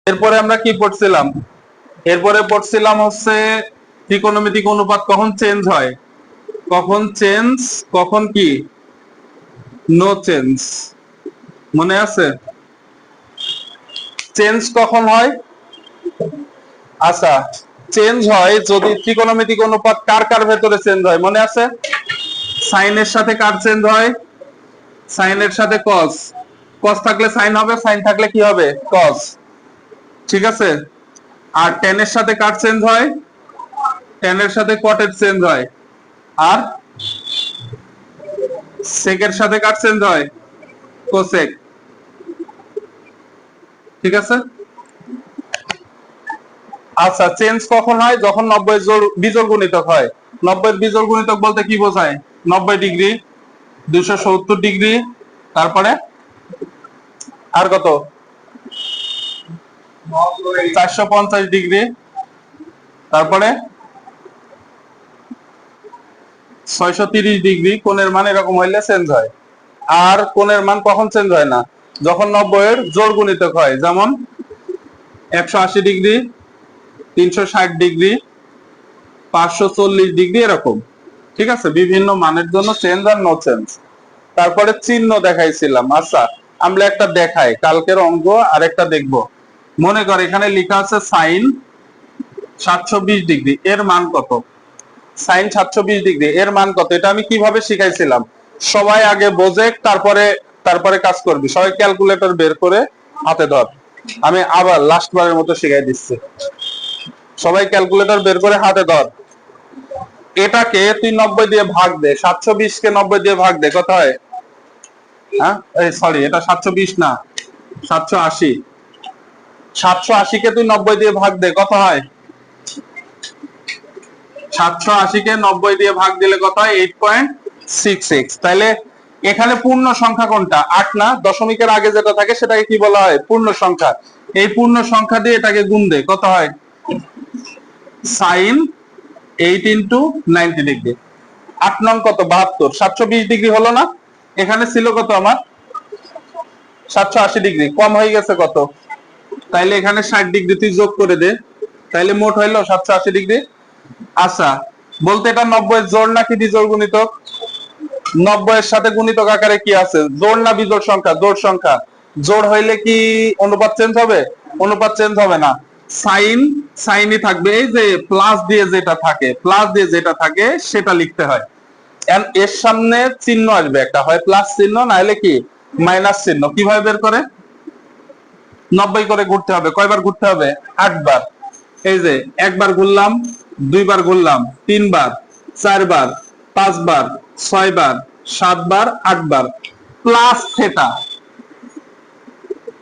এরপরে আমরা কি পড়ছিলাম? এরপরে পড়ছিলাম হচ্ছে ত্রিকোণমিতিক অনুপাত কখন চেঞ্জ হয়, কখন চেঞ্জ, কখন কি নো চেঞ্জ। মনে আছে? চেঞ্জ কখন হয়? আচ্ছা, চেঞ্জ হয় যদি ত্রিকোণমিতিক অনুপাত কার কার ভেতরে চেঞ্জ হয়, মনে আছে? সাইনের সাথে কার চেঞ্জ হয়? সাইনের সাথে কস। কস থাকলে সাইন হবে, সাইন থাকলে কি হবে? কস। ঠিক আছে। আর টেনের সাথে কার চেঞ্জ হয়? টেনের সাথে কটের চেঞ্জ হয়। আর সেকের সাথে কার চেঞ্জ হয়? কোসেক। ঠিক আছে। আচ্ছা, চেঞ্জ কখন হয়? যখন 90 বিজোড় গুণিতক হয়। 90 বিজোড় গুণিতক বলতে কি বোঝায়? 90 ডিগ্রি, 270 ডিগ্রি, তারপরে আর কত? 450 ডিগ্রি, তারপরে 630 ডিগ্রি। কোণের মান এরকম হইলে চেঞ্জ হয়। আর কোণের মান কখন চেঞ্জ হয় না? যখন 90 এর জোড় গুণিতক হয়, যেমন 180 ডিগ্রি, 360 ডিগ্রি, 540 ডিগ্রি, এরকম। ঠিক আছে, বিভিন্ন মানের জন্য চেঞ্জ আর নো চেঞ্জ। তারপরে চিহ্ন দেখাইছিলাম। আচ্ছা, আমরা একটা দেখাই, কালকের অঙ্ক আর একটা দেখবো। মনে কর এখানে লেখা আছে সাইন 720 ডিগ্রি, এর মান কত? সাইন 720 ডিগ্রি এর মান কত? এটা আমি কিভাবে শিখাইছিলাম? সবাই আগে বোঝে, তারপরে তারপরে কাজ করবি। সবাই ক্যালকুলেটর বের করে হাতে ধর। আমি আবার লাস্ট বারের মতো শিখাই দিচ্ছি। সবাই ক্যালকুলেটর বের করে হাতে ধর। এটাকে তুই 90 দিয়ে ভাগ দে, 720 কে 90 দিয়ে ভাগ দে, কত হয়? হ্যাঁ, এই সরি, এটা 720 না, 780। 780 কে তুই 90 দিয়ে ভাগ দে, কত হয়? 780 কে 90 দিয়ে ভাগ দিলে কত হয়? 8.66। তাইলে এখানে পূর্ণ সংখ্যা কোনটা? 8 না? দশমিকের আগে যেটা থাকে সেটাকে কি বলা হয়? পূর্ণ সংখ্যা। এই পূর্ণ সংখ্যা দিয়ে এটাকে গুণ দে, কত হয়? Sign 8 into 90 degree. 8 নং কত? 72। 720 ডিগ্রি হলো না? এখানে ছিল কত আমার? 780 ডিগ্রি। কম হয়ে গেছে কত? তাইলে এখানে 60 ডিগ্রি তুই যোগ করে দে। তাইলে মোট হইলো 780 ডিগ্রি। আচ্ছা, বলতে এটা 90 এর জোড় নাকি বিজোড় গুণিতক? 90 এর সাথে গুণিতক আকারে কি আছে? জোড় না বিজোড় সংখ্যা? জোড় সংখ্যা। জোড় হইলে কি অনুপাত চেঞ্জ হবে? অনুপাত চেঞ্জ হবে না। সাইন সাইনই থাকবে। এই যে প্লাস দিয়ে যেটা থাকে, প্লাস দিয়ে যেটা থাকে সেটা লিখতে হয়। এর সামনে চিহ্ন আসবে একটা, হয় প্লাস চিহ্ন, না হলে কি মাইনাস চিহ্ন। কিভাবে বের করে? 90 করে ঘুরতে হবে। কয়বার ঘুরতে হবে? 8 বার। এই যে একবার ঘুরলাম, দুইবার ঘুরলাম, 3 বার, 4 বার, 5 বার, 6 বার, 7 বার, 8 বার। Plus theta,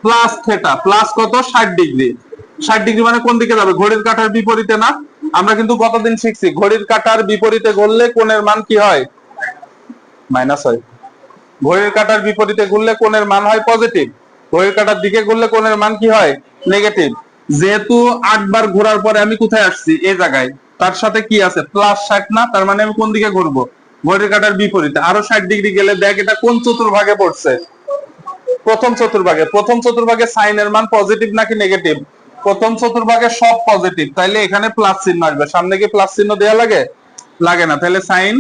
plus theta, plus কত? 60 ডিগ্রি। 60 ডিগ্রি মানে কোন দিকে যাবে? ঘড়ির কাঁটার বিপরীতে না? আমরা কিন্তু গতদিন শিখছি ঘড়ির কাঁটার বিপরীতে ঘুরলে কোণের মান কি হয়? মাইনাস হয়। ঘড়ির কাঁটার বিপরীতে ঘুরলে কোণের মান হয় পজিটিভ। ঘড়ির কাঁটার দিকে ঘুরলে কোণের মান কি হয়? নেগেটিভ। যেহেতু 8 বার ঘোরার পরে আমি কোথায় আসছি? এই জায়গায়। তার সাথে কি আছে? প্লাস 60 না? তার মানে আমি কোন দিকে ঘুরবো? ঘড়ির কাঁটার বিপরীতে। আরো 60 ডিগ্রি গেলে দেখ এটা কোন চতুর্ভাগে পড়ছে? প্রথম চতুর্ভাগে। প্রথম চতুর্ভাগে সাইনের মান পজিটিভ নাকি নেগেটিভ? প্রথম চতুর্ভাগে সব পজিটিভ, তাইলে এখানে প্লাস চিহ্ন আসবে। সামনে কি প্লাস চিহ্ন দেওয়া লাগে? লাগে না। তাহলে সাইন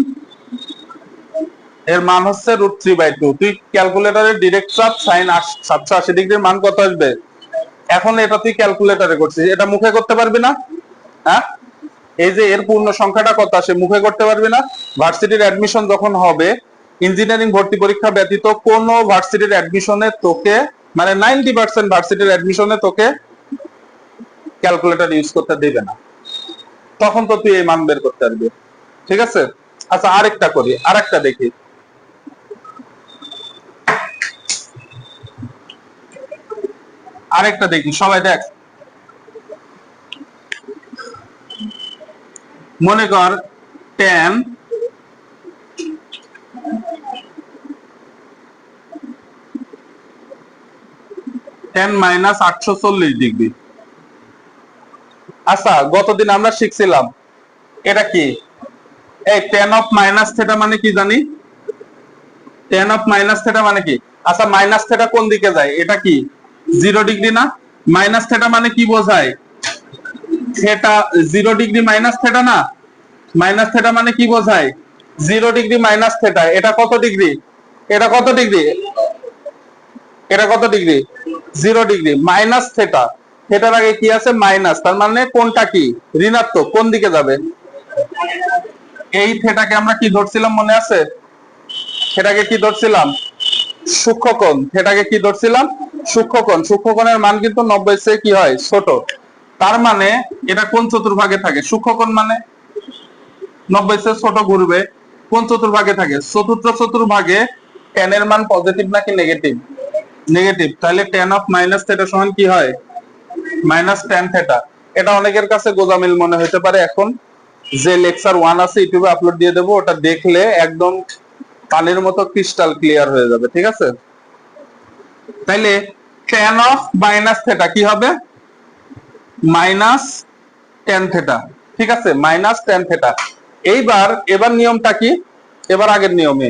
এর মান হচ্ছে √3/2। তুই ক্যালকুলেটরে ডিরেক্ট চাপ, সাইন 780 ডিগ্রির মান কত আসবে? এখন এটা তুই ক্যালকুলেটরে করছিস, এটা মুখে করতে পারবি না? হ্যাঁ, এই যে এর পূর্ণ সংখ্যাটা কত আসে, মুখে করতে পারবি না? ভার্সিটির অ্যাডমিশন যখন হবে, ইঞ্জিনিয়ারিং ভর্তি পরীক্ষা ব্যতীত কোন ভার্সিটির অ্যাডমিশনে তোকে, মানে 90% ভার্সিটির অ্যাডমিশনে তোকে ক্যালকুলেটর ইউজ করতে দেবে না। তখন তো তুই এই মান বের করতে পারবি। ঠিক আছে। আচ্ছা, আরেকটা করি, আরেকটা দেখি। আরেকটা দেখি, সবাই দেখ। মনে কর tan 840 ডিগ্রি। আচ্ছা, গতদিন আমরা শিখছিলাম এটা কি? এই tan অফ মাইনাস থেটা মানে কি জানি? tan অফ মাইনাস থেটা মানে কি? আচ্ছা, মাইনাস থেটা কোন দিকে যায়? এটা কি 0 ডিগ্রি না? মাইনাস থেটা মানে কি বোঝায়? থেটা 0 ডিগ্রি মাইনাস থেটা না, মাইনাস থেটা মানে কি বোঝায়? 0 ডিগ্রি মাইনাস থেটা। এটা কত ডিগ্রি? এটা কত ডিগ্রি? এটা কত ডিগ্রি? 0 degree minus theta. থেটার আগে কি আছে? মাইনাস, তার মানে কোনটা কি? ঋণাত্মক। কোন দিকে যাবে? এই থেটাকে আমরা কি ধরছিলাম মনে আছে? সেটাকে কি ধরছিলাম? সূক্ষ্মকোণ। সেটাকে কি ধরছিলাম? সূক্ষ্মকোণ। সূক্ষ্মকোণের মান কিন্তু 90 চেয়ে কি হয়? ছোট। তার মানে এটা কোন চতুর্ভাগে থাকে? সূক্ষ্মকোণ মানে 90 চেয়ে ছোট ঘুরবে। কোন চতুর্ভাগে থাকে? চতুর্থ চতুর্ভাগে। tan এর মান পজিটিভ নাকি নেগেটিভ? নেগেটিভ। তাহলে tan অফ মাইনাস থেটা সমান কি হয়? Minus tan theta. এটা অনেকের কাছে গোজামিল মনে হতে পারে। এখন যে লেকচার 1 আছে ইউটিউবে আপলোড দিয়ে দেবো, ওটা দেখলে একদম পানির মতো ক্রিস্টাল ক্লিয়ার হয়ে যাবে। ঠিক আছে? তাইলে tan অফ মাইনাস থেটা কি হবে? Minus tan theta. ঠিক আছে? Minus tan theta. এবার নিয়মটা কি? এবার আগের নিয়মে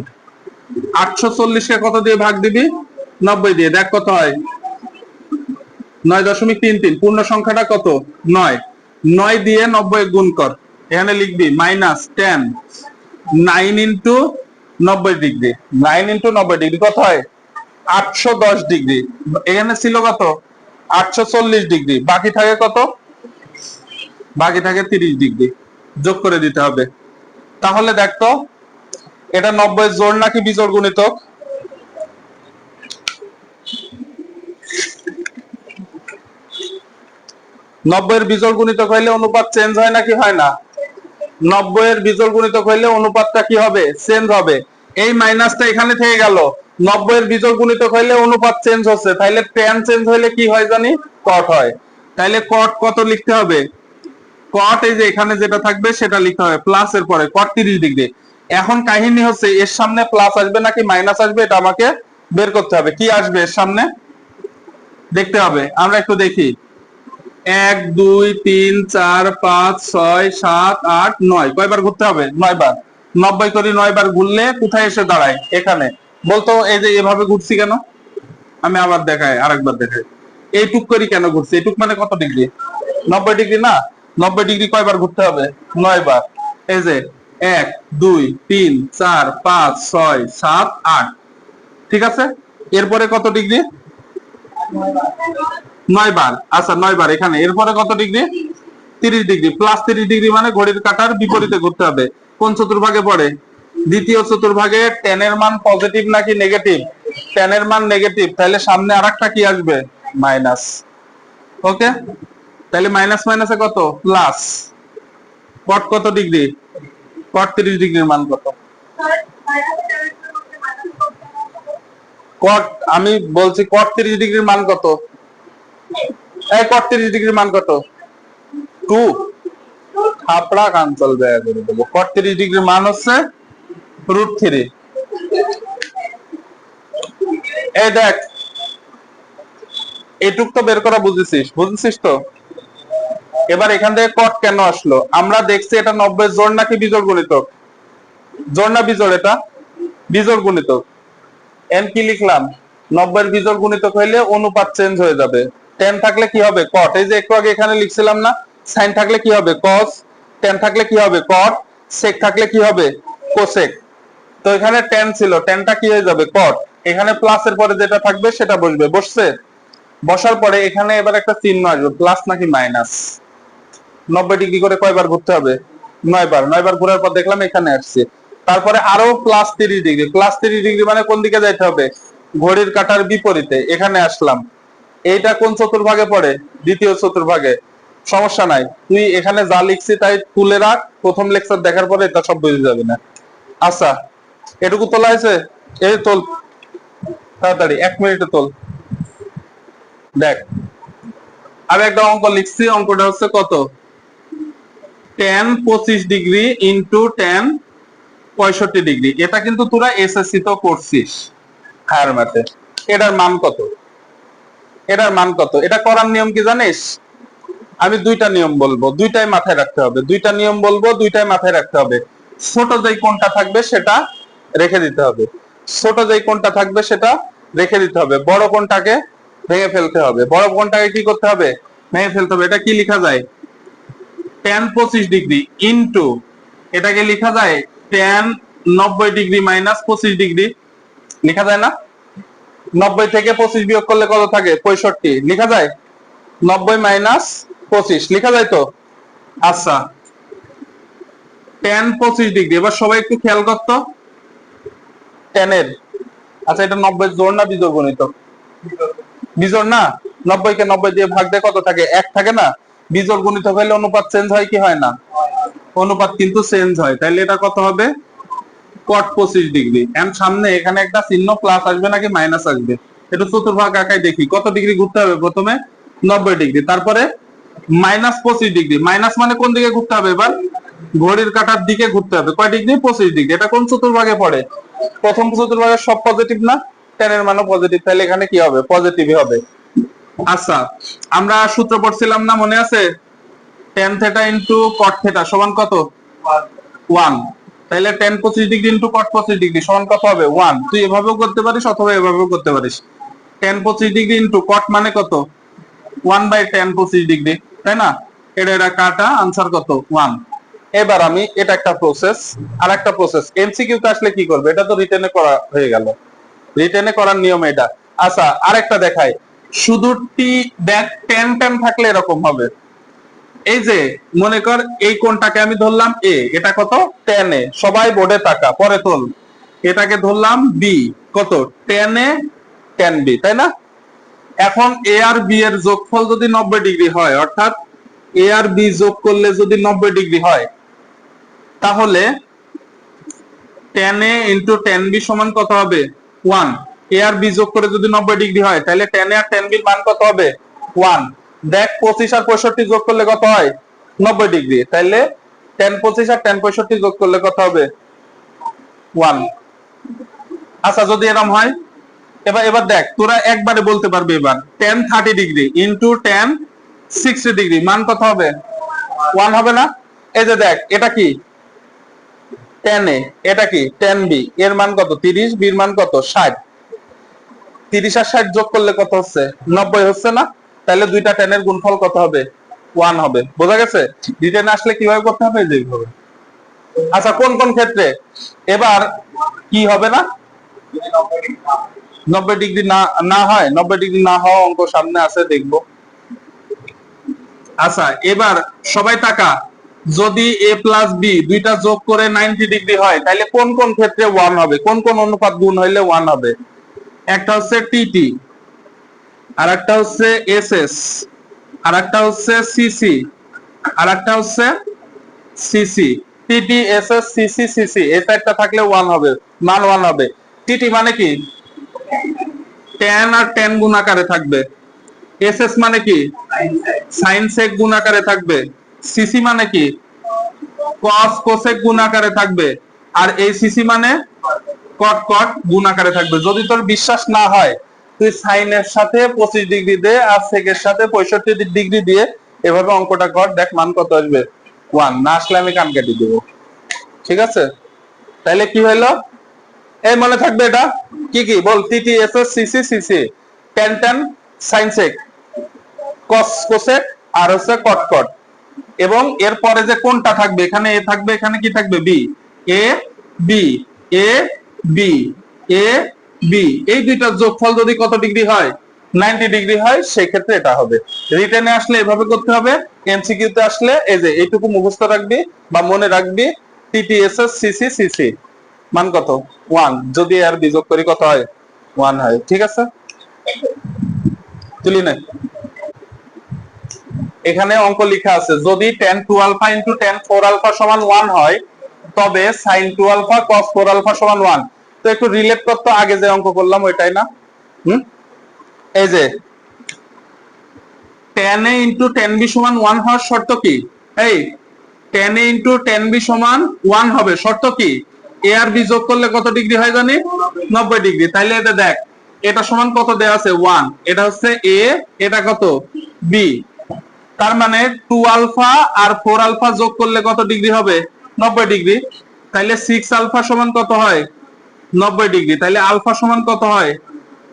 840 কে কত দিয়ে ভাগ দিবি? 90 দিয়ে। দেখ কত হয়? 9.33। পূর্ণ সংখ্যাটা কত? 9। 9 দিয়ে 90 গুণ কর। এখানে লিখবি minus tan 9 into 90 degree. 9 into 90 degree কত হয়? 810 ডিগ্রি। এখানে ছিল কত? 840 ডিগ্রি। বাকি থাকে কত? বাকি থাকে 30 ডিগ্রি। যোগ করে দিতে হবে। তাহলে দেখতো এটা 90 জোড় নাকি বিজোড় গুণিতক? 90 এর বিজোড় গুণিতক হইলে অনুপাত চেঞ্জ হয় নাকি হয় না? 90 এর বিজোড় গুণিতক হইলে অনুপাতটা কি হবে? চেঞ্জ হবে। এই মাইনাসটা এখানে থেকে গেল। 90 এর বিজোড় গুণিতক হইলে অনুপাত চেঞ্জ হচ্ছে, তাইলে tan চেঞ্জ হইলে কি হয় জানি? cot হয়। তাইলে cot কত লিখতে হবে? cot এই যে এখানে যেটা থাকবে সেটা লিখতে হবে প্লাস এর পরে cot 30 ডিগ্রি। এখন কাহিনী হচ্ছে এর সামনে প্লাস আসবে নাকি মাইনাস আসবে, এটা আমাকে বের করতে হবে। কি আসবে এর সামনে? দেখতে হবে। আমরা একটু দেখি। 1 2 3 4 5 6 7 8 9 কয়বার ঘুরতে হবে? 9 বার। 90 করে 9 বার ঘুরলে কোথায় এসে দাঁড়ায়? এখানে। বলতো এই যে এভাবে ঘুরছি কেন? আমি আবার দেখাই, আরেকবার দেখাই। এইটুক করি কেন ঘুরছি? এইটুক মানে কত ডিগ্রি? 90 ডিগ্রি না? 90 ডিগ্রি কয়বার ঘুরতে হবে? 9 বার। এই যে 1 2 3 4 5 6 7 8। ঠিক আছে? এরপরে কত ডিগ্রি? 9 বার। আচ্ছা 9 বার এখানে। এরপরে কত ডিগ্রি? 30 ডিগ্রি। প্লাস 30 ডিগ্রি মানে ঘড়ির কাঁটার বিপরীতে ঘুরতে হবে। কোন চতুর্ভাগে পড়ে? দ্বিতীয় চতুর্ভাগে। tan এর মান পজিটিভ নাকি নেগেটিভ? tan এর মান নেগেটিভ। তাহলে সামনে আরেকটা কি আসবে? মাইনাস। ওকে? তাহলে মাইনাস মাইনাসে কত? প্লাস। cot কত ডিগ্রি? cot 30 ডিগ্রির মান কত? cot আমি বলছি cot 30 ডিগ্রির মান কত? এই cot 30 ডিগ্রির মান কত? 2। থাপড়া কাঞ্চল ব্যয় করে দেবো। cot 30 ডিগ্রির মান হচ্ছে √3। এই দেখ, এইটুক তো বের করা বুঝেছিস? বুঝেছিস তো? এবার এখান থেকে cot কেন আসলো? আমরা দেখছি এটা 90 জোড় নাকি বিজোড় গুণিতক? জোড় না বিজোড়? এটা বিজোড় গুণিতক। এন কি লিখলাম? 90 এর বিজোড় গুণিতক হইলে অনুপাত চেঞ্জ হয়ে যাবে। tan থাকলে কি হবে? cot। এই যে একটু আগে এখানে লিখছিলাম না? sin থাকলে কি হবে? cos। tan থাকলে কি হবে? cot। sec থাকলে কি হবে? cosec। তো এখানে tan ছিল, tanটা কি হয়ে যাবে? cot। এখানে প্লাস এর পরে যেটা থাকবে সেটা বসবে। বসছে? বসার পরে এখানে এবার একটা চিহ্ন আসবে, প্লাস নাকি মাইনাস। 90 ডিগ্রি করে কয়বার ঘুরতে হবে? 9 বার। 9 বার ঘোরার পর দেখলাম এখানে আসছে। তারপরে আরো প্লাস 30 ডিগ্রি। প্লাস 30 ডিগ্রি মানে কোন দিকে যাইতে হবে? ঘড়ির কাঁটার বিপরীতে। এখানে আসলাম। এইটা কোন চতুর্ভাগে পড়ে? দ্বিতীয় চতুর্ভাগে। সমস্যা নাই, তুই এখানে যা লিখছি তাই তুলে রাখ। প্রথম লেকচার দেখার পরে এটা সব বুঝে যাবে না। আচ্ছা, এটুকু তোলা হয়েছে? এই তোল তাড়াতাড়ি, 1 মিনিটে তোল। দেখ, আমি একটা অঙ্ক লিখছি। অঙ্কটা হচ্ছে কত? tan 25 degree into tan 65 degree. এটা কিন্তু তোরা এসএসসি তো করছিস, হায়ার ম্যাথে। এটার মান কত? এটার মান কত? এটা করার নিয়ম কি জানিস? আমি দুইটা নিয়ম বলবো, দুইটাই মাথায় রাখতে হবে। দুইটা নিয়ম বলবো, দুইটাই মাথায় রাখতে হবে। ছোট যেই কোণটা থাকবে সেটা রেখে দিতে হবে। ছোট যেই কোণটা থাকবে সেটা রেখে দিতে হবে। বড় কোণটাকে ভেঙে ফেলতে হবে, বড় কোণটাকে কি করতে হবে, ভেঙে ফেলতে হবে। এটা কি লেখা যায়, tan 25 ডিগ্রি ইন্টু, এটাকে লেখা যায় tan 90 ডিগ্রি মাইনাস 25 ডিগ্রি, লেখা যায় না? 90 থেকে 25 বিয়োগ করলে কত থাকে, 65 লেখা যায়, 90 মাইনাস 25 লেখা যায় তো। আচ্ছা, tan 25 ডিগ্রি, এবার সবাই একটু খেয়াল করতো tan এর, আচ্ছা এটা 90 জোড় না বিজোড় গণিত, বিজোড় না, 90 কে 90 দিয়ে ভাগ দিয়ে কত থাকে, 1 থাকে না। বিজোড় গুণিতক হলে অনুপাত চেঞ্জ হয় কি হয় না, অনুপাত কিন্তু চেঞ্জ হয়। তাহলে এটা কত হবে, cot 25 ডিগ্রি। এন্ড সামনে এখানে একটা চিহ্ন প্লাস আসবে নাকি মাইনাস আসবে, একটু চতুর্ভাগ আঁকায় দেখি। কত ডিগ্রি ঘুরতে হবে, প্রথমে 90 ডিগ্রি, তারপরে মাইনাস 25 ডিগ্রি। মাইনাস মানে কোন দিকে ঘুরতে হবে, এবার ঘড়ির কাঁটার দিকে ঘুরতে হবে। কয় ডিগ্রি, 25 ডিগ্রি। এটা কোন চতুর্ভাগে পড়ে, প্রথম চতুর্ভাগের সব পজিটিভ না, tan এর মানও পজিটিভ, তাহলে এখানে কি হবে, পজিটিভই হবে। আচ্ছা, আমরা সূত্র পড়ছিলাম না, মনে আছে, tan theta into cot theta সমান কত, 1। তাহলে tan 25 degree into cot 25 degree সমান কত হবে, 1। তুই এভাবেও করতে পারিস অথবা এভাবেও করতে পারিস। tan 25 ডিগ্রি ইনটু cot মানে কত, 1/tan 25 ডিগ্রি, তাই না? এটা কাটা, আনসার কত, 1। এবার আমি, এটা একটা প্রসেস, আর একটা প্রসেস এমসিকিউ তে আসলে কি করবে, এটা তো রিটেনে করা হয়ে গেল, রিটেনে করার নিয়ম এটা। আচ্ছা, আরেকটা দেখাই, শুধু টি দেখ, tan tan থাকলে এরকম হবে। এই যে মনে কর এই কোণটাকে আমি ধরলাম এ, এটা কত, tan এ, সবাই বোর্ডে তাকা, পরে তোল। এটাকে ধরলাম বি, কত, tan এ tan বি, তাই না? এখন এ আর বি এর যোগফল যদি 90 ডিগ্রি হয়, অর্থাৎ এ আর বি যোগ করলে যদি 90 ডিগ্রি হয়, তাহলে tan এ ইন্টু tan বি সমান কত হবে, 1। এ আর বি যোগ করে যদি 90 ডিগ্রি হয়, তাহলে tan এ আর tan বির মান কত হবে, 1। দেখ 25 আর 65 যোগ করলে কত হয়, 90 ডিগ্রি। তাহলে tan 25 আর tan 65 যোগ করলে কত হবে, 1। আচ্ছা, যদি এরকম হয়, এবার এবার দেখ, তোরা একবারে বলতে পারবে, এবার tan 30 degree into tan 60 degree মান কত হবে, 1 হবে না? এই যে দেখ, এটা কি tan এ, এটা কি tan বি, এর মান কত 30, বির মান কত 60, 30 আর 60 যোগ করলে কত হচ্ছে, 90 হচ্ছে না? তাহলে দুইটা tan এর গুণফল কত হবে, 1 হবে। বোঝা গেছে? রিটেন আসলে কিভাবে করতে হবে, যেভাবে। আচ্ছা, কোন কোন ক্ষেত্রে এবার কি হবে না, 90 ডিগ্রি না না হয়, 90 ডিগ্রি না হওয়া অঙ্ক সামনে আছে, দেখবো। আচ্ছা, এবার সবাই তাকা, যদি এ প্লাস বি দুইটা যোগ করে 90 ডিগ্রি হয়, তাহলে কোন কোন ক্ষেত্রে 1 হবে, কোন কোন অনুপাত গুণ হইলে 1 হবে। একটা হচ্ছে টিটি, আর একটা হচ্ছে এস এস, আর একটা হচ্ছে সিসি, আর একটা হচ্ছে CC. TT S S CC CC, এটা একটা থাকলে 1 হবে, মান 1 হবে। টিটি মানে কি, tan আর tan গুণ আকারে থাকবে। এস এস মানে কি, সাইন সেক গুণ আকারে থাকবে। সিসি মানে কি, কস কোসেক গুণ আকারে থাকবে। আর এই সিসি মানে কট কট গুণ আকারে থাকবে। যদি তোর বিশ্বাস না হয়, তুই সাইনের সাথে 25 ডিগ্রি দে, আর সেকের সাথে 65 ডিগ্রি দিয়ে এভাবে অঙ্কটা কর, দেখ মান কত আসবে, 1। না আসলে আমি কান কেটে দেবো, ঠিক আছে? তাহলে কি হইলো, এই মনে থাকবে এটা কি কি বল, TT S S CC CC, tan tan sine sec, cos cosec, আর হচ্ছে কট কট। এবং এরপরে যে কোনটা থাকবে, এখানে এ থাকবে, এখানে কি থাকবে, B. A B, A B, A B, এই দুইটার যোগফল যদি কত ডিগ্রি হয়, 90 ডিগ্রি হয়, সেই ক্ষেত্রে এটা হবে। রিটেনে আসলে এভাবে করতে হবে, এমসিকিউ তে আসলে এই যে এইটুকু মুখস্থ রাখবি বা মনে রাখবি, টিটিএসএস সিসি সিসি মান কত, 1। যদি আর বিযোগ করি কত হয়, 1 হয়। ঠিক আছে, তুলি না, এখানে অঙ্ক লেখা আছে, যদি tan 2 alpha into tan 4 alpha সমান 1 হয়, তবে sin 2 আলফা cos 4 আলফা সমান 1। তো একটু রিলেট করতে, আগে যে অঙ্ক করলাম ওইটাই না, এই যে tan a into tan b সমান 1 হওয়ার শর্ত কি, এই tan a into tan b সমান 1 হবে, শর্ত কি, a আর b যোগ করলে কত ডিগ্রি হয় জানি, 90 ডিগ্রি। তাইলে এটা দেখ, এটা সমান কত দেয়া আছে, 1, এটা হচ্ছে a, এটা কত, b। তার মানে 2 আলফা আর 4 আলফা যোগ করলে কত ডিগ্রি হবে, 90 ডিগ্রি। তাইলে 6 আলফা সমান কত হয়, 90 ডিগ্রি। তাইলে আলফা সমান কত হয়,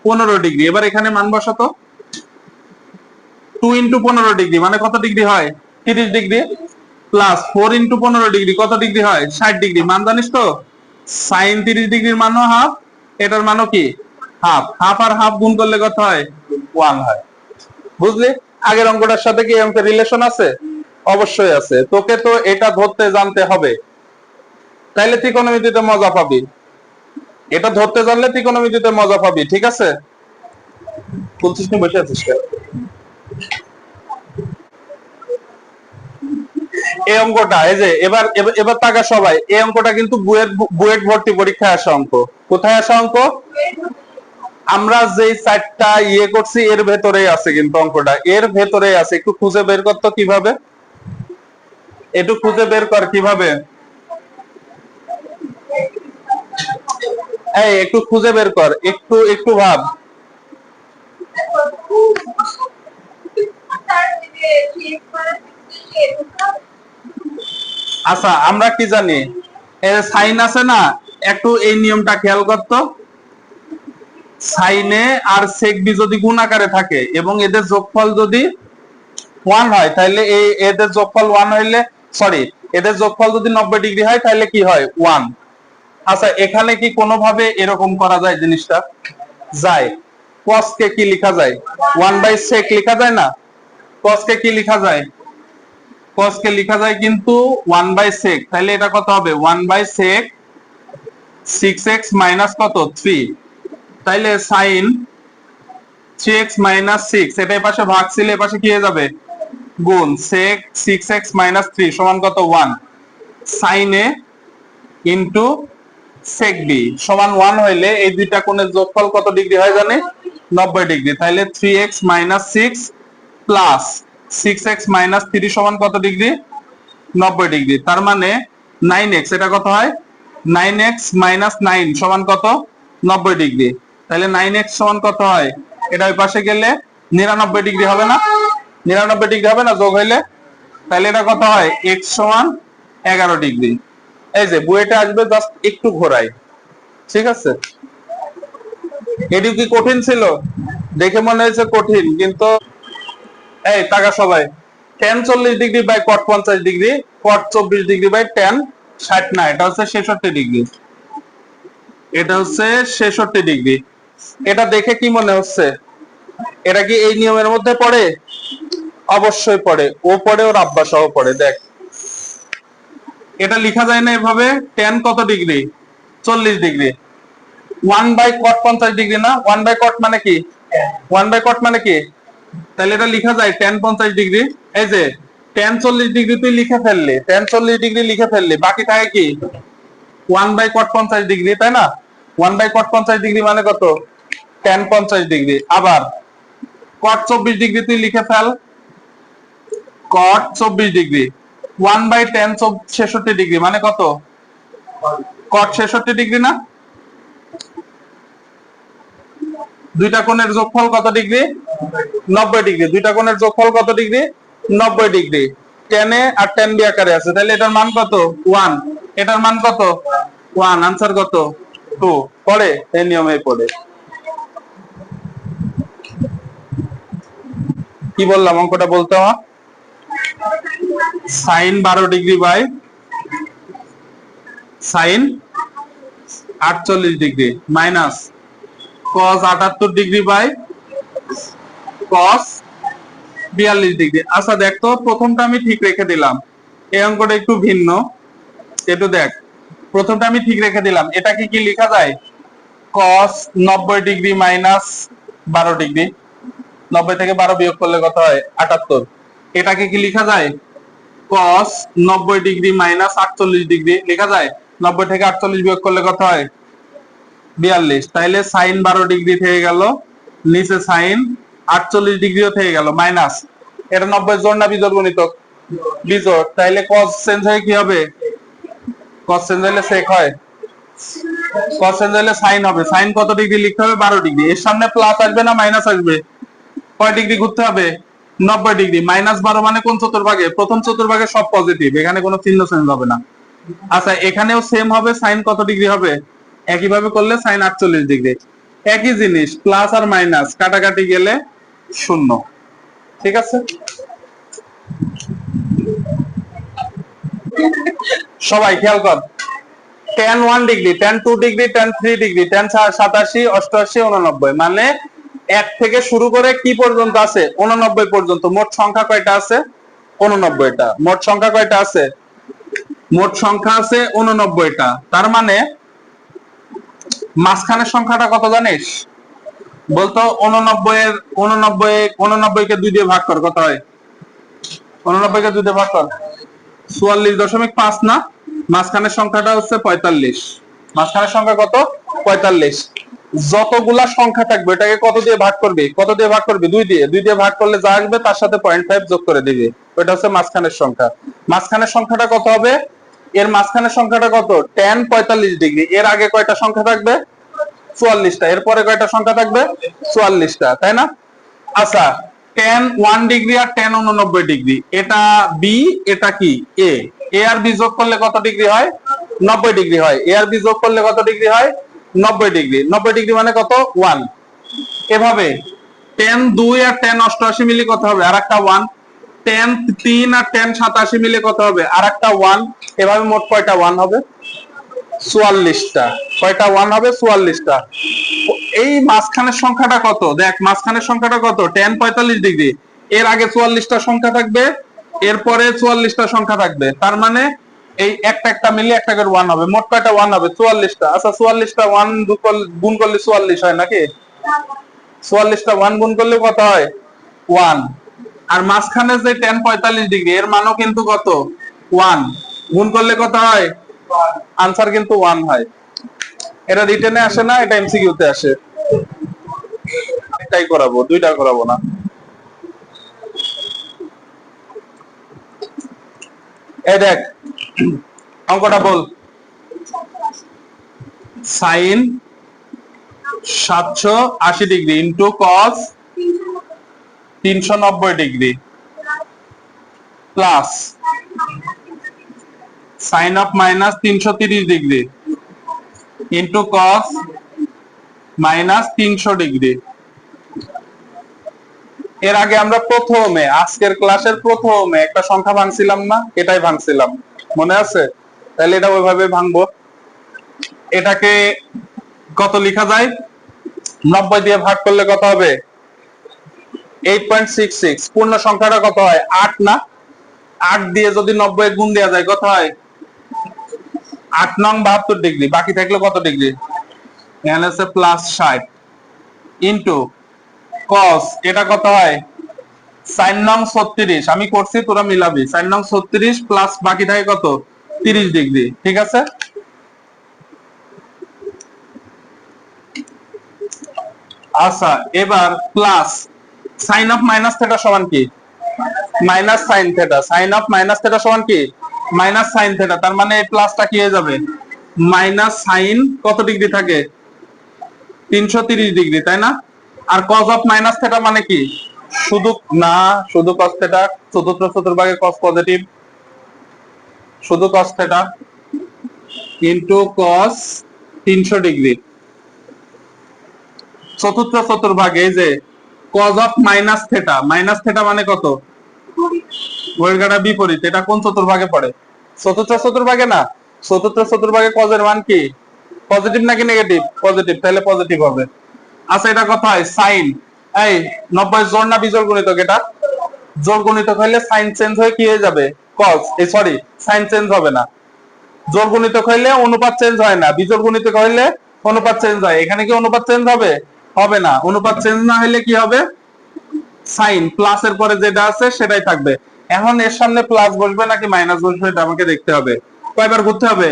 15 ডিগ্রি। এবার এখানে মান বসাতো, 2 × 15 ডিগ্রি মানে কত ডিগ্রি হয়? 30 ডিগ্রি। প্লাস 4 × 15 ডিগ্রি কত ডিগ্রি হয়? 60 ডিগ্রি। মান জানিস তো? সাইন 30 ডিগ্রির মানও হাফ, এটার মানও কি হাফ। হাফ আর হাফ গুণ করলে কত হয়? 1 হয়। বুঝলি? আগের অঙ্কটার সাথে কি অঙ্কের রিলেশন আছে? অবশ্যই আছে। তোকে তো এটা ধরতে জানতে হবে, তাইলে ত্রিকোণমিতিতে মজা পাবি। এটা ধরতে জানলে ত্রিকোণমিতিতে মজা পাবি, ঠিক আছে? বলছিস না বসে আছিস কেন? এই অঙ্কটা এই যে এবার এবার এবার তাকা সবাই, এই অঙ্কটা কিন্তু বুয়েট ভর্তি পরীক্ষায় আসা অঙ্ক। কোথায় আসা অঙ্ক? আমরা যেই চারটা করছি এর ভেতরেই আছে, কিন্তু অঙ্কটা এর ভেতরেই আছে। একটু খুঁজে বের করতো কিভাবে, একটু খুঁজে বের কর কিভাবে। এই একটু খুঁজে বের কর, একটু একটু ভাব। আচ্ছা আমরা কি জানি, সাইন আছে না, একটু এই নিয়মটা খেয়াল করতো। সাইনে আর সেক বি যদি গুণ আকারে থাকে এবং এদের যোগফল যদি 1 হয়, তাহলে এই এদের যোগফল 1 হইলে, সরি, এদের যোগফল যদি 90 ডিগ্রি হয় তাহলে কি হয়? 1। আচ্ছা এখানে কি কোনোভাবে এরকম করা যায় জিনিসটা? যায়। cos কে কি লেখা যায়? 1/sec লেখা যায় না? cos কে কি লেখা যায়? cos কে লেখা যায় কিন্তু 1/sec। তাহলে এটা কত হবে? 1/sec 6x মাইনাস কত? 3। তাইলে sin 3x মাইনাস 6, এটা এই পাশে ভাগ ছিল, এই পাশে কি হয়ে যাবে? গুণ। sec 6x মাইনাস 3 সমান কত? 1। sin a into sec b সমান 1 হইলে এই দুইটা কোণের যোগফল কত ডিগ্রি হয় জানে? 90 ডিগ্রি। তাহলে 3x minus 6 plus 6x minus 3 সমান কত ডিগ্রি? 90 ডিগ্রি। তার মানে 9x, এটা কত হয়? 9x মাইনাস 9 সমান কত? 90 ডিগ্রি। তাহলে 9x সমান কত হয়? এটা ওই পাশে গেলে 99 ডিগ্রি হবে না? 99 ডিগ্রি হবে না যোগ হইলে? তাহলে এটা কত হয়? x সমান 11 ডিগ্রি। এই যে বুয়েটে আসবে, জাস্ট একটু ঘোরাই, ঠিক আছে? এটি কি কঠিন ছিল? দেখে মনে হয়েছে কঠিন, কিন্তু এই টাকা সবাই, tan 40 degree by cot 50 degree, cot 24 degree by tan 60 না, এটা হচ্ছে 66 ডিগ্রি। এটা হচ্ছে 66 ডিগ্রি। এটা দেখে কি মনে হচ্ছে? এটা কি এই নিয়মের মধ্যে পড়ে? অবশ্যই পড়ে। ও পড়ে, ওর আব্বা সহ পড়ে। দেখ, এটা লেখা যায় না এভাবে? tan কত ডিগ্রি? 40 ডিগ্রি। 1/cot 50 ডিগ্রি না? 1/cot মানে কি? 1/cot মানে কি? তাহলে এটা লেখা যায় tan 50 ডিগ্রি। এই যে tan 40 ডিগ্রি তুই লিখে ফেললি, tan 40 ডিগ্রি লিখে ফেললি, বাকি থাকে কি? 1/cot 50 ডিগ্রি, তাই না? 1/cot 50 ডিগ্রি মানে কত? tan 50 degree. আবার cot 24 ডিগ্রি তুই লিখে fail, cot 24 degree. 1/tan 66 degree মানে কত? cot 66 ডিগ্রি না? দুইটা কোণের যোগফল কত ডিগ্রি? 90 ডিগ্রি। দুইটা কোণের যোগফল কত ডিগ্রি? 90 ডিগ্রি। tan a আর tan b আকারে আছে, তাহলে এটার মান কত? 1। এটার মান কত? 1। আনসার কত? 2। পড়ে, এই নিয়মে পড়ে। কি বললাম অঙ্কটা বলতে হয়? sin 12 degree by sin 48 degree minus cos 78 degree by cos 42 degree. আচ্ছা দেখ তো, প্রথমটা আমি ঠিক রেখে দিলাম, এই অঙ্কটা একটু ভিন্ন। একটু দেখ, প্রথমটা আমি ঠিক রেখে দিলাম, এটাকে কি লেখা যায়? cos 90 degree minus 12 degree. 90 থেকে 12 বিয়োগ করলে কত হয়? 78। এটাকে কি লেখা যায়? cos 90 ডিগ্রি মাইনাস 48 ডিগ্রি লেখা যায়? 90 থেকে 48 বিয়োগ করলে কত হয়? 42। তাইলে সাইন 12 ডিগ্রি থেকে গেল, নিচে সাইন 48 ডিগ্রিও থেকে গেল, মাইনাস। এটা 90 জোড় না বিজোড় গণিতক? বিজোড়। তাইলে cos চেঞ্জ হয়ে কি হবে? cos চেঞ্জ হলে sec হয়, cos চেঞ্জ হলে সাইন হবে। সাইন কত ডিগ্রি লিখতে হবে? 12 ডিগ্রি। এর সামনে প্লাস আসবে না মাইনাস আসবে? কয় ডিগ্রি ঘুরতে হবে? 90 ডিগ্রি। -12 মানে কোন চতুর্ভাগে? প্রথম চতুর্ভাগে সব পজিটিভ, এখানে কোনো চিহ্ন চেঞ্জ হবে না। আচ্ছা এখানেও সেম হবে, সাইন কত ডিগ্রি হবে? একইভাবে করলে সাইন 48 ডিগ্রি। একই জিনিস, প্লাস আর মাইনাস কাটাকাটি গেলে শূন্য। ঠিক আছে, সবাই খেয়াল কর। tan 1 degree, tan 2 degree, tan 3 degree, tan 87, 88, 89, মানে 1 থেকে শুরু করে কি পর্যন্ত আছে? 89 পর্যন্ত। মোট সংখ্যা কয়টা আছে? 89টা। মোট সংখ্যা কয়টা আছে? মোট সংখ্যা আছে 89টা। তার মানে মাঝখানের সংখ্যাটা কত জানিস? বলতো 89 কে 2 দিয়ে ভাগ কর, কত হয়? 89 কে 2 দিয়ে ভাগ কর, 44.5 না? মাঝখানের সংখ্যাটা হচ্ছে 45। মাঝখানের সংখ্যা কত? 45। যতগুলা সংখ্যা থাকবে এটাকে কত দিয়ে ভাগ করবি? কত দিয়ে ভাগ করবি? 2 দিয়ে। 2 দিয়ে ভাগ করলে যা আসবে তার সাথে 0.5 যোগ করে দিবি। ওটা হচ্ছে মাঝখানের সংখ্যা। মাঝখানের সংখ্যাটা কত হবে? এর মাঝখানের সংখ্যাটা কত? tan 45 degree. এর আগে কয়টা সংখ্যা থাকবে? 44টা। এরপরে কয়টা সংখ্যা থাকবে? 44টা, তাই না? আচ্ছা, tan 1 ডিগ্রি আর tan 89 ডিগ্রি, এটা বি, এটা কি এ। এ আর বি যোগ করলে কত ডিগ্রি হয়? 90 ডিগ্রি হয়। এ আর বি যোগ করলে কত ডিগ্রি হয়? 90 ডিগ্রি। 90 ডিগ্রি মানে কত? 1। এভাবে tan 2 আর tan 88 মিলে কত হবে? আরেকটা 1। tan 3 আর tan 87 মিলে কত হবে? আরেকটা 1। এভাবে মোট কয়টা 1 হবে? 44টা। কয়টা 1 হবে? 44টা। এই মাঝখানের সংখ্যাটা কত? দেখ মাঝখানের সংখ্যাটা কত? tan 45 degree. এর আগে 44টা সংখ্যা থাকবে, এরপরে 44টা সংখ্যা থাকবে। তার মানে এই একটা একটা মিলে একটা করে 1 হবে। মোট কয়টা 1 হবে? 44টা। আচ্ছা, 44টা 1 গুণ করলে 44 হয় নাকি? 44টা 1 গুণ করলে কত হয়? 1। আর মাঝখানে যে tan 45 ডিগ্রি, এর মানও কিন্তু কত? 1। গুণ করলে কত হয়? আনসার কিন্তু 1 হয়। এটা রিটেনে আসে না, এটা এমসিকিউ তে আসে। একটাই করাবো, দুইটা করাবো না। এই দেখ, অঙ্কটা বল। Sine 780 degree into cos 390 degree plus sine of minus 330 degree into cos minus 300 degree. এর আগে আমরা প্রথমে আজকের ক্লাসের প্রথমে একটা সংখ্যা ভাঙছিলাম না? এটাই ভাঙছিলাম, মনে আছে? তাহলে এটা ওইভাবে ভাঙবো। এটাকে কত লেখা যায়? 90 দিয়ে ভাগ করলে কত হবে? 8.66। পূর্ণ সংখ্যাটা কত হয়? 8 না? 8 দিয়ে যদি 90 গুণ দেওয়া যায় কত হয়? 8 নং 72 ডিগ্রি। বাকি থাকলে কত ডিগ্রি? এখানে আছে প্লাস 60 ইন্টু কস, এটা কত হয়? সাইন নং 36। আমি করছি, তোরা মিলাবি। সাইন নং 36 প্লাস বাকি থাকে কত? 30 ডিগ্রি। ঠিক আছে, আচ্ছা এবার plus sine of minus theta সমান কি? Minus sine theta. Sine of minus theta সমান কি? Minus sine theta. তার মানে এই প্লাসটা কি হয়ে যাবে? মাইনাস সাইন কত ডিগ্রি থাকে? 330 ডিগ্রি, তাই না? আর কজ অফ মাইনাস থেটা মানে কি? শুধু না, শুধু কস থেটা। চতুর্থ চতুর্ভাগে কস পজিটিভ, শুধু cos theta into cos 300 degree. চতুর্থ চতুর্ভাগে যে cos of minus theta, minus theta মানে কত? ঘড়ির কাঁটার বিপরীত। এটা কোন চতুর্ভাগে পড়ে? চতুর্থ চতুর্ভাগে না? চতুর্থ চতুর্ভাগে কজের মান কি? পজিটিভ নাকি নেগেটিভ? পজিটিভ, তাহলে পজিটিভ হবে। আচ্ছা, এটা কত হয়? সাইন, এই 90 জোড় না বিজোড় গুণিতক? এটা জোড় গুণিতক হইলে সাইন চেঞ্জ হয়ে কি হয়ে যাবে? কস, এই সরি, সাইন চেঞ্জ হবে না। জোড় গুণিতক হইলে অনুপাত চেঞ্জ হয় না, বিজোড় গুণিতক হইলে অনুপাত চেঞ্জ হয়। এখানে কি অনুপাত চেঞ্জ হবে? হবে না। অনুপাত চেঞ্জ না হইলে কি হবে? সাইন প্লাসের পরে যেটা আছে সেটাই থাকবে। এখন এর সামনে প্লাস বসবে নাকি মাইনাস বসবে এটা আমাকে দেখতে হবে। কয়বার ঘুরতে হবে?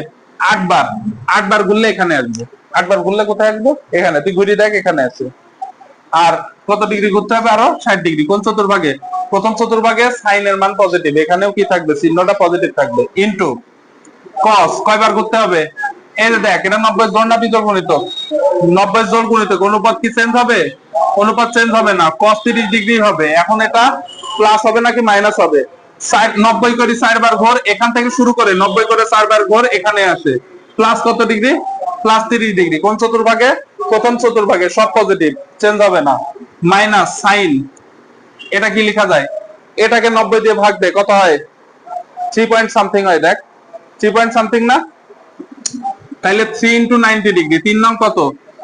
8 বার। 8 বার ঘুরলে এখানে আসবে। 8 বার ঘুরলে কোথায় আসবে? এখানে। তুই ঘুরি দেখ, এখানে আছে। আর কত ডিগ্রি ঘুরতে হবে? আরো 60 ডিগ্রি। কোন চতুর্ভাগে? প্রথম চতুর্ভাগে সাইনের মান পজিটিভ, এখানেও কি থাকবে? চিহ্নটা পজিটিভ থাকবে। ইনটু কস, কয়বার ঘুরতে হবে? এই যে দেখ, এটা 90 জোড় না বিজোড় গুণিত? 90 জোড় গুণিত। অনুপাত কি চেঞ্জ হবে? অনুপাত চেঞ্জ হবে না, cos 30 ডিগ্রি হবে। এখন এটা প্লাস হবে নাকি মাইনাস হবে? 90 করে 4 বার ঘোর, এখান থেকে শুরু করে 90 করে 4 বার ঘোর এখানে আসে। প্লাস কত ডিগ্রি? Plus 30 degree. কোন চতুর্ভাগে? প্রথম চতুর্ভাগে। সব পজিটিভ, চেঞ্জ হবে না। মাইনাস সাইন এটা কি লেখা যায়? এটাকে 90 দিয়ে ভাগ দে, কত হয়? 3 পয়েন্ট সামথিং হয়, দেখ 3 পয়েন্ট সামথিং না? তাহলে 3 ইন্টু 90 ডিগ্রি, 3 নং কত?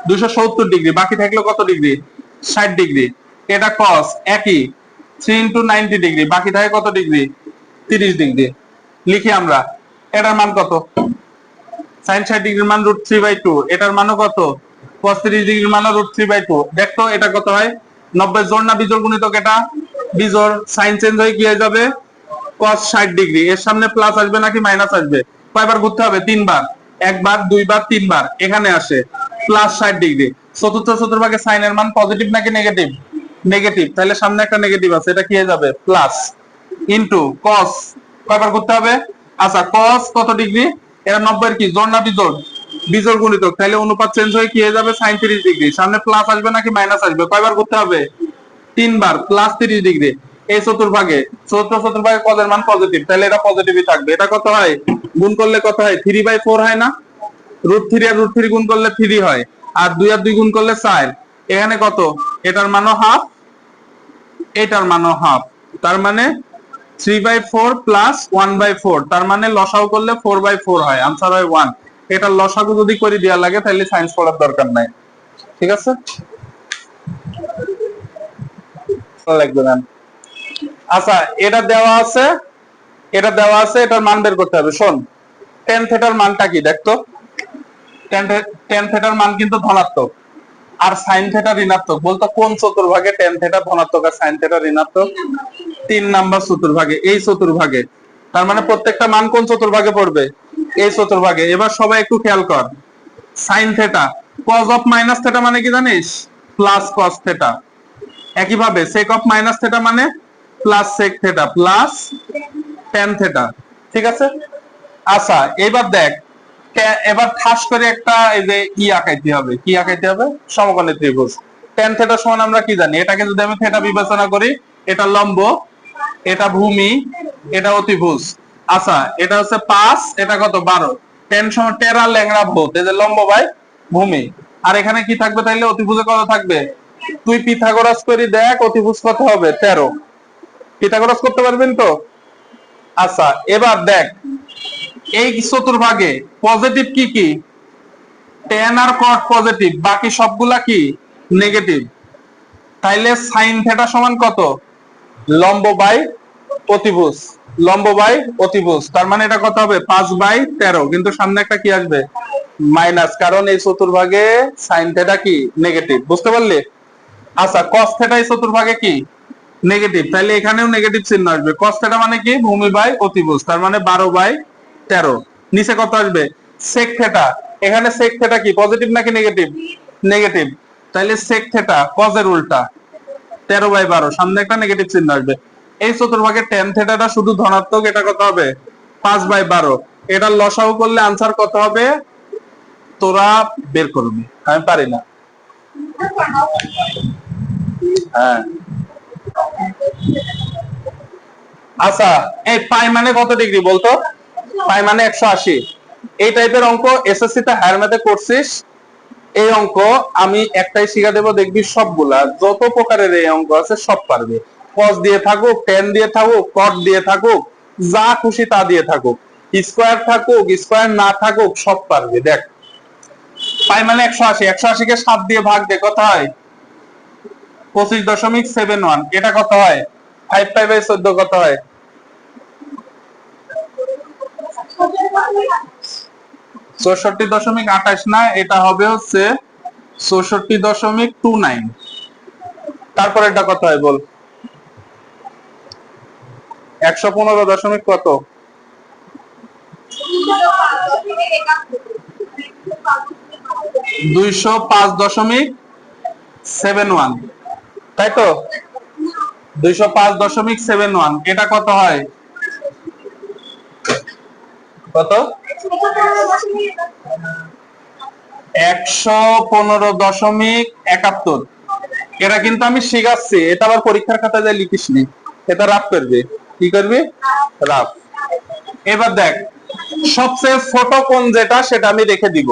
270 ডিগ্রি, বাকি থাকলো কত ডিগ্রি? 60 ডিগ্রি। এটা cos একই 3 ইন্টু 90 ডিগ্রি, বাকি থাকে কত ডিগ্রি? 30 ডিগ্রি। লিখি আমরা, এটার মান কত? sin 60 ডিগ্রির মান √3/2, এটার মানও কত? cos 30 ডিগ্রির মানও √3/2। দেখতো এটা কত হয়? 90 জোড় না বিজোড় গুণিতক? এটা বিজোড়, সাইন চেঞ্জ হয়ে কি হয়ে যাবে? cos 60 degree. এর সামনে প্লাস আসবে নাকি মাইনাস আসবে? কয়বার ঘুরতে হবে? 3 বার। একবার, দুইবার, 3 বার। এখানে আসে প্লাস 60 ডিগ্রি। চতুর্থ চতুর্ভাগে সাইনের মান পজিটিভ নাকি নেগেটিভ? নেগেটিভ। তাহলে সামনে একটা নেগেটিভ আছে, এটা কি হয়ে যাবে? প্লাস ইনটু cos, কয়বার ঘুরতে হবে? আচ্ছা cos কত ডিগ্রি? এটা 90 এর কি জোড় না বিজোড়? বিজোড় গুণিতক। তাহলে অনুপাত চেঞ্জ হয়ে কি হয়ে যাবে? sin 30 degree. সামনে প্লাস আসবে নাকি মাইনাস আসবে? কয়বার ঘুরতে হবে? 3 বার, প্লাস 30 ডিগ্রি। এই চতুর্ভাগে, চতুর্থ চতুর্ভাগে cos এর মান পজিটিভ, তাহলে এটা পজিটিভই থাকবে। এটা কত হয়? গুণ করলে কত হয়? 3/4 হয় না? √3 আর √3 গুণ করলে 3 হয়, আর 2 আর 2 গুণ করলে 4। এখানে কত? এটার মানও হাফ, এটার মানও হাফ। তার মানে 3/4 প্লাস 1/4, তার মানে লসাগু করলে 4/4 হয়, আনসার হয় 1। এটার লসাগু যদি করে দেওয়া লাগে তাহলে সায়েন্স পড়ার দরকার নাই। ঠিক আছে, লাগবে না। আচ্ছা এটা দেওয়া আছে, এটা দেওয়া আছে, এটার মান বের করতে হবে। শোন, tan থিটার মানটা কি দেখতো? tan থিটার মান কিন্তু ধনাত্মক, আর sin থিটা ঋণাত্মক। বলতো কোন চতুর্ভাগে tan থিটা ধনাত্মক আর sin থিটা ঋণাত্মক? 3 নাম্বার চতুর্ভাগে, এই চতুর্ভাগে। তার মানে প্রত্যেকটা মান কোন চতুর্ভাগে পড়বে? এই চতুর্ভাগে। এবার সবাই একটু খেয়াল কর, sin theta cos of minus theta মানে কি জানিস? Plus cos theta. একইভাবে sec অফ মাইনাস থিটা মানে plus sec theta plus tan theta. ঠিক আছে? আচ্ছা এবার দেখ, এবার খাস করে একটা এই যে আঁকাইতে হবে। কি আঁকাইতে হবে? সমকোণী ত্রিভুজ। tan থিটা সমান আমরা কি জানি? এটাকে যদি আমি থিটা বিবেচনা করি, এটা লম্ব, এটা ভূমি, এটা অতিভুজ। আচ্ছা এটা হচ্ছে 5, এটা কত? 12। tan সমান টেরা ল্যাংড়া ভূত, এই যে লম্ব বাই ভূমি। আর এখানে কি থাকবে তাইলে? অতিভুজে কত থাকবে? তুই পিথাগোরাস করে দেখ, অতিভুজ কত হবে? 13। পিথাগোরাস করতে পারবেন তো? আচ্ছা এবার দেখ, এই চতুর্ভাগে পজিটিভ কি কি? tan আর cot পজিটিভ, বাকি সবগুলা কি? নেগেটিভ। তাইলে sin থিটা সমান কত? লম্ব বাই অতিভুজ, লম্ব বাই অতিভুজ। তার মানে এটা কত হবে? 5/13। কিন্তু সামনে একটা কি আসবে? মাইনাস, কারণ এই চতুর্ভাগে sin থিটা কি? নেগেটিভ। বুঝতে পারলি? আচ্ছা cos থিটা এই চতুর্ভাগে কি? নেগেটিভ। তাহলে এখানেও নেগেটিভ চিহ্ন আসবে। cos থিটা মানে কি? ভূমি বাই অতিভুজ। তার মানে 12/13। নিচে কত আসবে? sec theta. এখানে sec থিটা কি? পজিটিভ নাকি নেগেটিভ? নেগেটিভ। তাহলে sec থিটা cos এর উল্টা, 13/12। সামনে একটা নেগেটিভ চিহ্ন আসবে। এই চতুর্ভাগে tan থিটাটা শুধু ধনাত্মক, এটা কত হবে? 5/12। এটার লসাগু করলে আনসার কত হবে? তোরা বের করবি, আমি পারি না। হ্যাঁ আচ্ছা, এই পাই মানে কত ডিগ্রি বলতো? পাই মানে 180। এই টাইপের অঙ্ক এসএসসি তে হায়ার ম্যাথে করছিস। এই অঙ্ক আমি একটাই শিখা দেবো, দেখবি সবগুলা যত প্রকারের এই অঙ্ক আছে সব পারবে। cos দিয়ে থাকুক, tan দিয়ে থাকুক, cot দিয়ে থাকুক, যা খুশি তা দিয়ে থাকুক, স্কয়ার থাকুক, স্কয়ার না থাকুক, সব পারবে। দেখ পাই মানে 180, 180 কে 7 দিয়ে ভাগ দে, কত হয়? 25.71। এটা কত হয়? 5/14 কত হয়? 64.28 না, এটা হবে হচ্ছে 64.29। তারপর এটা কত হয় বল? 115 দশমিক কত? 205.71, তাই তো? 205.71। এটা কত হয়? কত? 115.71। এটা কিন্তু আমি শিখাচ্ছি, এটা আবার পরীক্ষার খাতায় যা লিখিস নি, এটা রাফ করবে। কি করবি? রাফ। এবার দেখ, সবচেয়ে ছোট কোণ যেটা সেটা আমি রেখে দিব।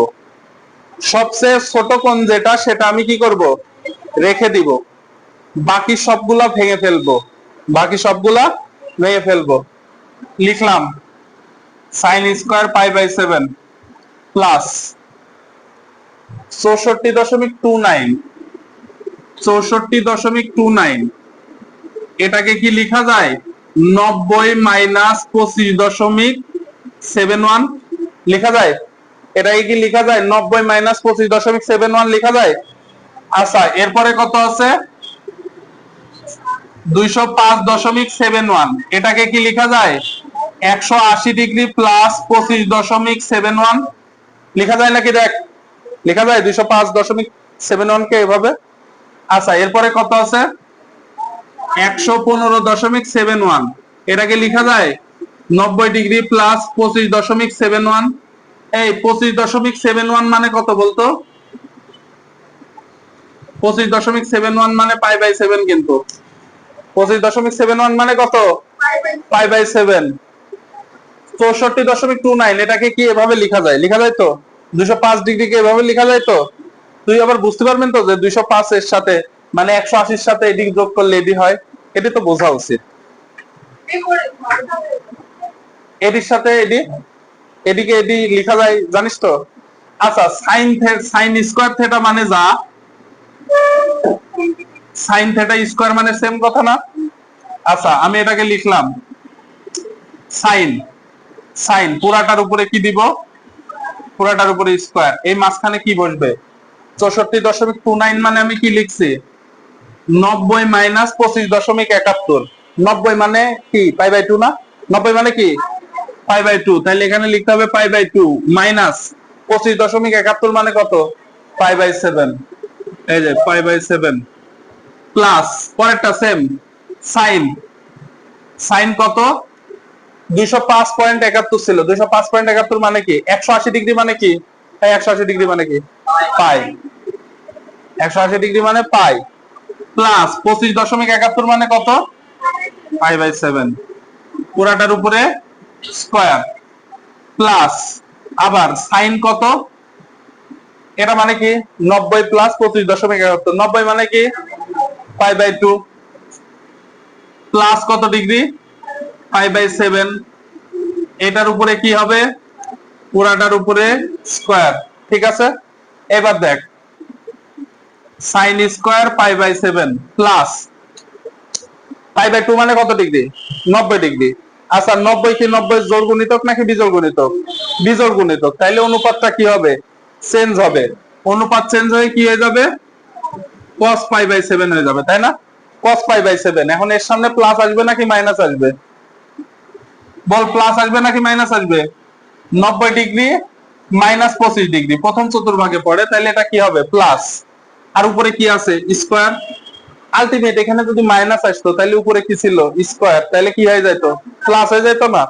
সবচেয়ে ছোট কোণ যেটা সেটা আমি কি করব? রেখে দিব। বাকি সবগুলা ভেঙে ফেলবো, বাকি সবগুলা ভেঙে ফেলবো। লিখলাম sine square pi by 7 plus 64.29, 64.29, এটাকে কি লেখা যায় 90 মাইনাস 25.71 লেখা যায়? এটাকে কি লেখা যায় 90 মাইনাস 25.71 লেখা যায়? আচ্ছা, এরপরে কত আছে 205.71, এটাকে কি লেখা যায় 180 ডিগ্রি প্লাস 25.71 লেখা যায় নাকি? দেখ, লেখা যায় 205.71 কে এভাবে। আচ্ছা, এরপরে কত আছে 115.71, এটাকে লেখা যায় 90 ডিগ্রি প্লাস 25.71। এই 25.71 মানে কত বলতো? 25.71 মানে পাই বাই 7, কিন্তু 25.71 মানে কত? পাই বাই 7। 64.29, এটাকে কি এভাবে লেখা যায়? লেখা যায় তো 205 ডিগ্রি কে এভাবে লেখা যায় তো? তুই আবার বুঝতে পারবেন তো যে 205 এর সাথে মানে 180 এর সাথে এদিক যোগ করলে এডি হয়, এটি তো বোঝা উচিত। এডির সাথে এডি, এদিকে এডি লেখা যায় জানিস তো? আচ্ছা, সাইন স্কয়ার থিটা মানে যা, সাইন থিটা স্কয়ার মানে সেম কথা না? আচ্ছা, আমি এটাকে লিখলাম সাইন, সাইন পুরাটার উপরে কি দিব? পুরাটার উপরে স্কয়ার, এই মাঝখানে কি বসবে? 64.29 মানে আমি কি লিখছি 90 মাইনাস 25.71, 90 মানে কি পাই বাই 2 না? 90 মানে কি পাই বাই 2, তাহলে এখানে লিখতে হবে পাই বাই 2 মাইনাস 25.71 মানে কত? পাই বাই 7, এই যে পাই বাই 7 প্লাস পরেরটা সেম সাইন, সাইন কত 205.71 ছিল, 205.71 মানে কি 180 ডিগ্রি মানে কি? 180 ডিগ্রি মানে কি পাই, 180 ডিগ্রি মানে পাই প্লাস 25.71 মানে কত? পাই বাই 7 পুরাটার উপরে স্কয়ার প্লাস আবার সাইন কত, এটা মানে কি 90 প্লাস 25.71, 90 মানে কি পাই বাই 2 প্লাস কত ডিগ্রি? পাই বাই 7, এটার উপরে কি হবে পুরাটার উপরে স্কয়ার। ঠিক আছে, এবার দেখ sine square pi by 7 plus pi by 2 মানে কত ডিগ্রি? 90 ডিগ্রি। আচ্ছা, 90 কি 90 জোড় গুণিতক নাকি বিজোড় গুণিতক? বিজোড় গুণিতক, তাইলে অনুপাতটা কি হবে? চেঞ্জ হবে। অনুপাত চেঞ্জ হয়ে কি হয়ে যাবে cos পাই বাই 7 হয়ে যাবে, তাই না? cos পাই বাই 7, এখন এর সামনে প্লাস আসবে নাকি মাইনাস আসবে? বল, প্লাস আসবে নাকি মাইনাস আসবে? 90 ডিগ্রি মাইনাস 25 ডিগ্রি প্রথম চতুর্ভাগে পড়ে, তাহলে এটা কি হবে প্লাস, আর উপরে কি আছে স্কয়ার। আলটিমেট এখানে যদি মাইনাস আসতো তাহলে উপরে কি ছিল স্কয়ার, তাহলে কি হয়ে যেত প্লাস হয়ে যেত না?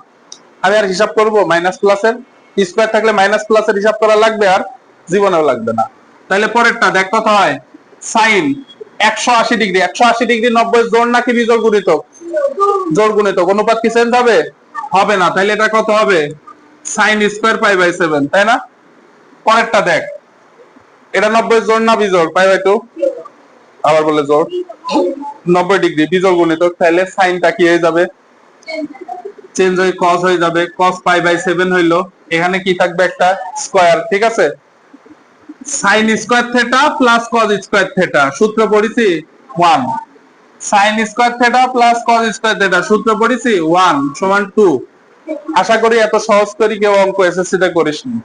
আমি আর হিসাব করব মাইনাস প্লাসের? স্কয়ার থাকলে মাইনাস প্লাসের হিসাব করা লাগবে? আর জীবনেও লাগবে না। তাহলে পরেরটা দেখ কত হয় সাইন 180 ডিগ্রি, 180 ডিগ্রি 90 জোড় নাকি বিজোড় গুণিতক? জোড় গুণিতক, অনুপাত কি চেঞ্জ হবে? হবে না, তাহলে এটা কত হবে সাইন স্কয়ার পাই বাই 7, তাই না? পরেরটা দেখ, এটা 90 জোড় না বিজোড়? পাই বাই 2 আবার বলে জোড়, 90 ডিগ্রি বিজোড় গুণিতক, তাহলে সাইনটা কি হয়ে যাবে চেঞ্জ হয়ে cos হয়ে যাবে, cos পাই বাই 7 হইলো, এখানে কি থাকবে একটা স্কয়ার। ঠিক আছে, sine square theta plus cos square theta সূত্র পড়েছি 1, sine square theta plus cos square theta সূত্র পড়েছি 1 সমান 2। আশা করি এত সহজ করে কেউ অঙ্ক এসএসসি তে করিসনি।